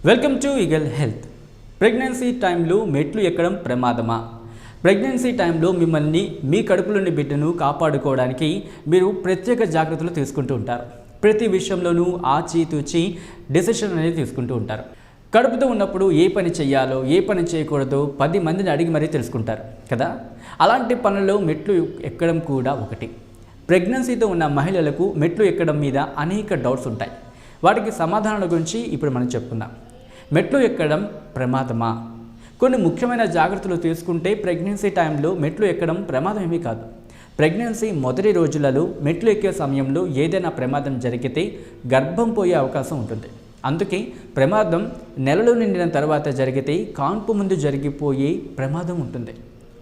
Welcome to eagle health. Pregnancy టైంలో మెట్లు ఎక్కడం ప్రమాదమా? ప్రెగ్నెన్సీ టైంలో మిమ్మల్ని మీ కడుపులోని బిడ్డను కాపాడుకోవడానికి మీరు ప్రత్యేక జాగ్రత్తలు తీసుకుంటూ ఉంటారు. ప్రతి విషయంలోనూ ఆచితూచి డెసిషన్ అనేది తీసుకుంటూ ఉంటారు. కడుపుతో ఉన్నప్పుడు ఏ పని చేయాలో ఏ పని చేయకూడదో 10 మందిని అడిగి మరీ తెలుసుకుంటారు కదా. అలాంటి పనుల్లో మెట్లు ఎక్కడం కూడా ఒకటి. ప్రెగ్నెన్సీతో ఉన్న మహిళలకు మెట్లు ఎక్కడం మీద అనేక డౌట్స్ ఉంటాయి. వాటికి సమాధానాల గురించి ఇప్పుడు మనం చెప్పుకుందాం. మెట్లు ఎక్కడం ప్రమాదమా? కొన్ని ముఖ్యమైన జాగ్రత్తలు తీసుకుంటే ప్రెగ్నెన్సీ టైంలో మెట్లు ఎక్కడం ప్రమాదం ఏమీ కాదు. ప్రెగ్నెన్సీ మొదటి రోజులలో మెట్లు ఎక్కే సమయంలో ఏదైనా ప్రమాదం జరిగితే గర్భం పోయే అవకాశం ఉంటుంది. అందుకే ప్రమాదం నెలలు నిండిన తర్వాత జరిగితే కాన్పు ముందు జరిగిపోయే ప్రమాదం ఉంటుంది.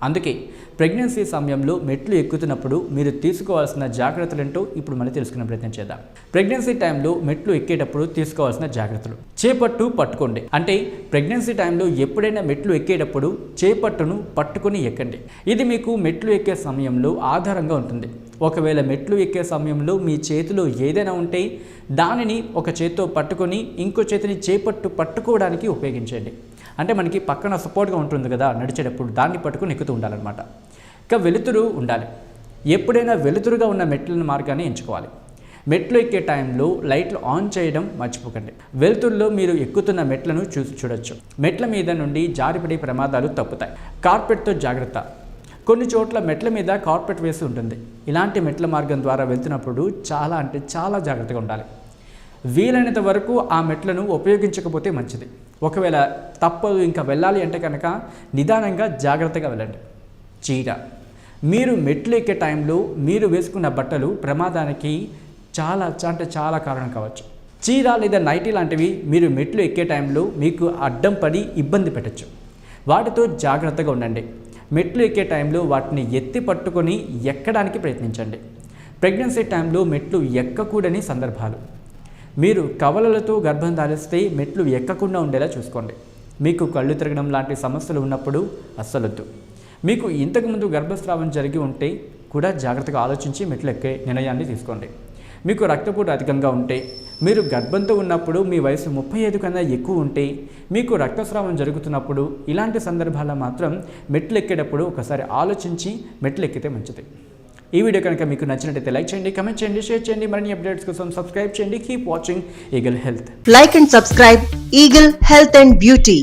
అందుకే ప్రెగ్నెన్సీ సమయంలో మెట్లు ఎక్కుతున్నప్పుడు మీరు తీసుకోవాల్సిన జాగ్రత్తలేంటో ఇప్పుడు మనం తెలుసుకునే ప్రయత్నం చేద్దాం. ప్రెగ్నెన్సీ టైంలో మెట్లు ఎక్కేటప్పుడు తీసుకోవాల్సిన జాగ్రత్తలు. చేపట్టు పట్టుకోండి. అంటే ప్రెగ్నెన్సీ టైంలో ఎప్పుడైనా మెట్లు ఎక్కేటప్పుడు చేపట్టును పట్టుకొని ఎక్కండి. ఇది మీకు మెట్లు ఎక్కే సమయంలో ఆధారంగా ఉంటుంది. ఒకవేళ మెట్లు ఎక్కే సమయంలో మీ చేతిలో ఏదైనా ఉంటే దానిని ఒక చేత్తో పట్టుకొని ఇంకో చేతిని చేపట్టు పట్టుకోవడానికి ఉపయోగించండి. అంటే మనకి పక్కన సపోర్ట్గా ఉంటుంది కదా నడిచేటప్పుడు, దాన్ని పట్టుకుని ఎక్కుతూ ఉండాలన్నమాట. ఇక వెలుతురు ఉండాలి. ఎప్పుడైనా వెలుతురుగా ఉన్న మెట్ల మార్గాన్ని ఎంచుకోవాలి. మెట్లు ఎక్కే టైంలో లైట్లు ఆన్ చేయడం మర్చిపోకండి. వెలుతురులో మీరు ఎక్కుతున్న మెట్లను చూడొచ్చు. మెట్ల మీద నుండి జారిపడే ప్రమాదాలు తప్పుతాయి. కార్పెట్తో జాగ్రత్త. కొన్ని చోట్ల మెట్ల మీద కార్పెట్ వేసి ఉంటుంది. ఇలాంటి మెట్ల మార్గం ద్వారా వెళ్తున్నప్పుడు చాలా జాగ్రత్తగా ఉండాలి. వీలైనంత వరకు ఆ మెట్లను ఉపయోగించకపోతే మంచిది. ఒకవేళ తప్పదు ఇంకా వెళ్ళాలి అంటే కనుక నిదానంగా జాగ్రత్తగా వెళ్ళండి. చీర. మీరు మెట్లు ఎక్కే టైంలో మీరు వేసుకున్న బట్టలు ప్రమాదానికి చాలా కారణం కావచ్చు. చీర లేదా నైటీ లాంటివి మీరు మెట్లు ఎక్కే టైంలో మీకు అడ్డం పడి ఇబ్బంది పెట్టచ్చు. వాటితో జాగ్రత్తగా ఉండండి. మెట్లు ఎక్కే టైంలో వాటిని ఎత్తి పట్టుకొని ఎక్కడానికి ప్రయత్నించండి. ప్రెగ్నెన్సీ టైంలో మెట్లు ఎక్కకూడని సందర్భాలు. మీరు కవలలతో గర్భం ధారిస్తే మెట్లు ఎక్కకుండా ఉండేలా చూసుకోండి. మీకు కళ్ళు తిరగడం లాంటి సమస్యలు ఉన్నప్పుడు అస్సలొద్దు. మీకు ఇంతకుముందు గర్భస్రావం జరిగి ఉంటే కూడా జాగ్రత్తగా ఆలోచించి మెట్లు ఎక్కే నిర్ణయాన్ని తీసుకోండి. మీకు రక్తపోటు అధికంగా ఉంటే, మీరు గర్భంతో ఉన్నప్పుడు మీ వయసు 35 కన్నా ఎక్కువ ఉంటే, మీకు రక్తస్రావం జరుగుతున్నప్పుడు, ఇలాంటి సందర్భాల్లో మాత్రం మెట్లు ఎక్కేటప్పుడు ఒకసారి ఆలోచించి మెట్లు ఎక్కితే మంచిది. ఈ వీడియో కనుక మీకు నచ్చినట్లయితే లైక్ చేయండి, కమెంట్ చేయండి, షేర్ చేయండి. మరిన్ని అప్డేట్స్ కోసం సబ్స్క్రైబ్ చేయండి. Keep watching eagle health. Like and subscribe Eagle Health and Beauty.